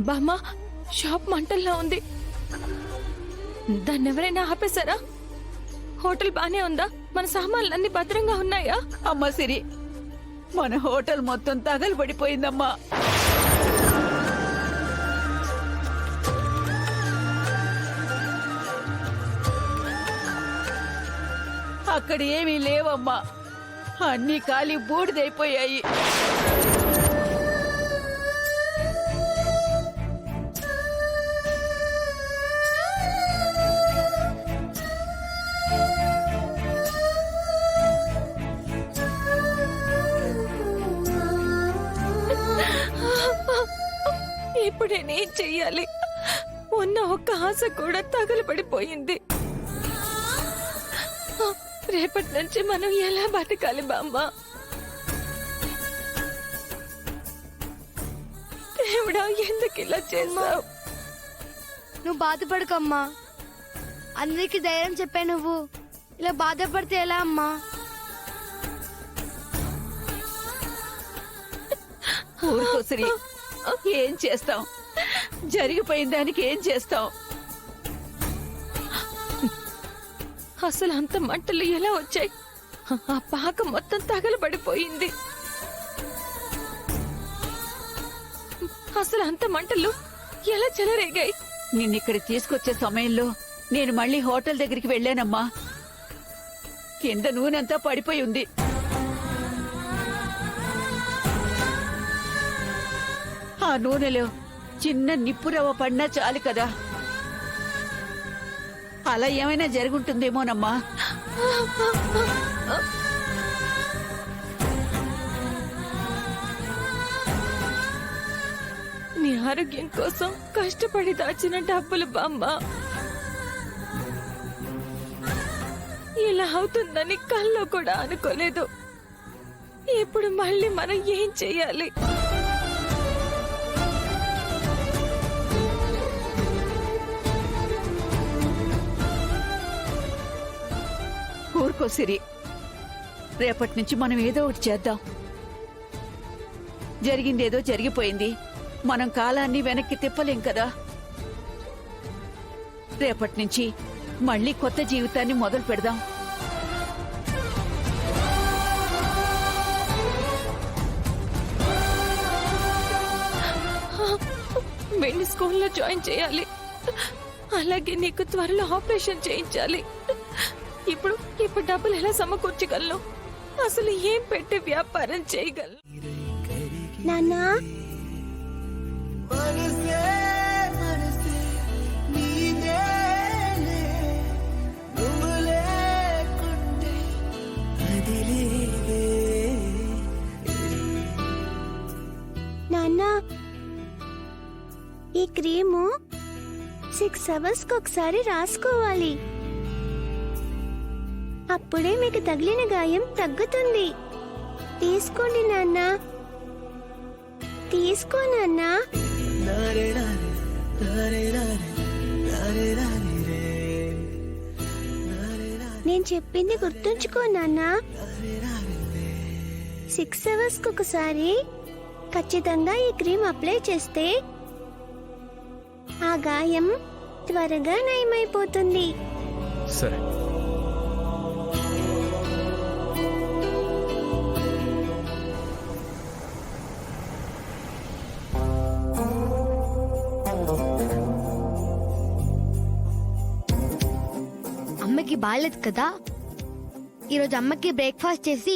బామ్మ, షాప్ మంటల్లో ఉంది. దాన్ని ఎవరైనా ఆపేశారా? హోటల్ బానే ఉందా? మన సామాన్లన్నీ భద్రంగా ఉన్నాయా? అమ్మా సిరి, మన హోటల్ మొత్తం తగలబడిపోయిందమ్మా. అక్కడ ఏమీ లేవమ్మా, అన్నీ కాలి బూడిదైపోయాయి. ఇప్పుడేనేం చెయ్యాలి? ఉన్న ఒక్క ఆశ కూడా తగలబడిపోయింది. రేపటి నుంచి మనం ఎలా బతకాలి బామ్మ? దేవుడా, ఎందుకు ఇలా చేసావు? నువ్వు బాధపడకమ్మా, అందరికి ధైర్యం చెప్పా. నువ్వు ఇలా బాధపడితే ఎలా అమ్మా? ఊరుకో సిరి, ఏం చేస్తాం? జరిగిపోయిన దానికి ఏం చేస్తాం? అసలు అంత మంటలు ఎలా వచ్చాయి? ఆ పాక మొత్తం తగలబడిపోయింది. అసలు అంత మంటలు ఎలా చెలరేగాయి? నిన్నిక్కడికి తీసుకొచ్చే సమయంలో నేను మళ్ళీ హోటల్ దగ్గరికి వెళ్ళానమ్మా. కింద నూనెంతా పడిపోయి ఉంది. ఆ నూనెలో చిన్న నిప్పురవ్వ పడినా చాలు కదా. అలా ఏమైనా జరుగుంటుందేమోనమ్మా. నీ ఆరోగ్యం కోసం కష్టపడి దాచిన డబ్బులు బామ్మ, ఇలా అవుతుందని కల్లో కూడా అనుకోలేదు. ఇప్పుడు మళ్ళీ మనం ఏం చెయ్యాలి? ఊరుకో సిరి, రేపటి నుంచి మనం ఏదో ఒకటి చేద్దాం. జరిగిందేదో జరిగిపోయింది, మనం కాలాన్ని వెనక్కి తిప్పలేం కదా. రేపటి నుంచి మళ్ళీ కొత్త జీవితాన్ని మొదలు పెడదాం. వెళ్ళి స్కూల్లో జాయిన్ చేయాలి. అలాగే నీకు త్వరలో ఆపరేషన్ చేయించాలి. ఇప్పుడు డబ్బులు ఎలా సమకూర్చగలను? అసలు ఏం పెట్టి వ్యాపారం చేయగలను? నాన్నా, నాన్నా, ఈ క్రీము 6 hours ఒకసారి రాసుకోవాలి. అప్పుడే మీకు తగిలిన గాయం తగ్గుతుంది. తీసుకోండి నాన్న, తీసుకో నాన్న. నేను చెప్పింది గుర్తుంచుకో నాన్న. 6 hours ఒకసారి ఖచ్చితంగా ఈ క్రీమ్ అప్లై చేస్తే ఆ గాయం త్వరగా నయమైపోతుంది. సరే. అమ్మకి బాలేదు కదా, ఈరోజు అమ్మకి బ్రేక్ఫాస్ట్ చేసి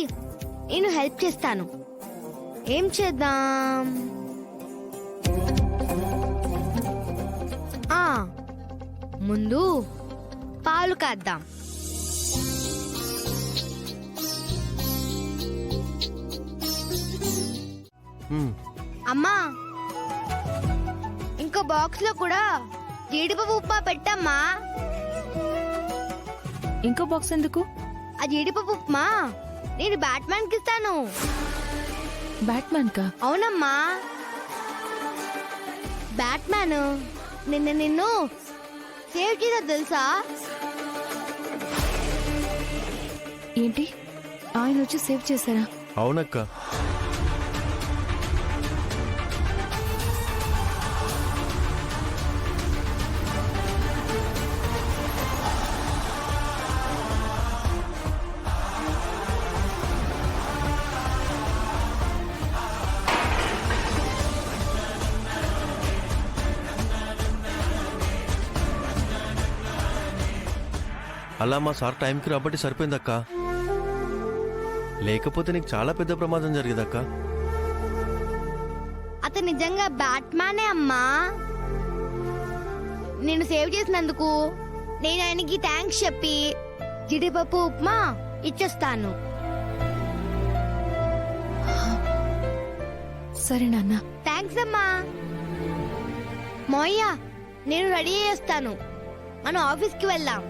నేను హెల్ప్ చేస్తాను. ఏం చేద్దాం? ముందు పాలు కాద్దాం. అమ్మా, ఇంకో బాక్స్ లో కూడా జీడిపప్పు ఉప్మా పెట్టమ్మా. ఇంకో బాక్స్ ఎందుకు? ఆ జీడిపప్పు ఉప్మా నేను బ్యాట్‌మ్యాన్ కి ఇస్తాను. బ్యాట్‌మ్యాన్ కా? అవునమ్మా, బ్యాట్‌మ్యాన్ నిన్ను సేవ్ చేసా తెలుసా? ఏంటి, ఆయన వచ్చి సేవ్ చేశారా? అవునక్క. అలా మా సార్ టైంకి రాబట్టి సరిపోయిందక్క. లేకపోతే నీకు చాలా పెద్ద ప్రమాదం జరిగేదక్క. అతను నిజంగా బ్యాట్మానే అమ్మా. నేను సేవ్ చేసినందుకు నేను ఆయనకి థ్యాంక్స్ చెప్పి జీడిపప్పు ఉప్మా ఇచ్చేస్తాను. సరే నాన్న. థ్యాంక్స్ అమ్మా. మోయ్య, నేను రెడీ చేస్తాను, మనం ఆఫీస్కి వెళ్దాం.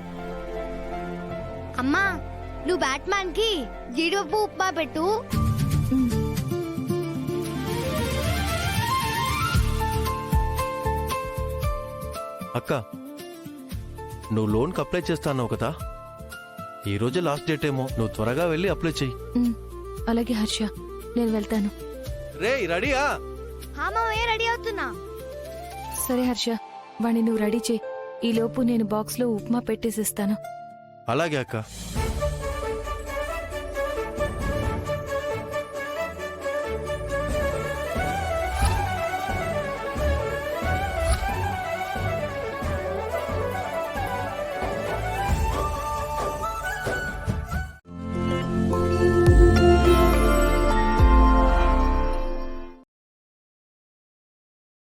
అమ్మా, నువ్వు బ్యాట్మాన్ కి జీడిపప్పు ఉప్మా పెట్టు. అక్క, నువ్వు లోన్కి అప్లై చేస్తాన్నావు కదా, ఈ రోజే లాస్ట్ డేట్ ఏమో. నువ్వు త్వరగా వెళ్ళి అప్లై చెయ్యి. అలాగే హర్ష, నేను వెళ్తాను. రే రెడీయా? మామయ్య, రెడీ అవుతున్నా. సరే హర్ష, వాణ్ణి నువ్వు రెడీ చేయి. ఈలోపు నేను బాక్స్లో ఉప్మా పెట్టేసిస్తాను. అలాగే అక్క.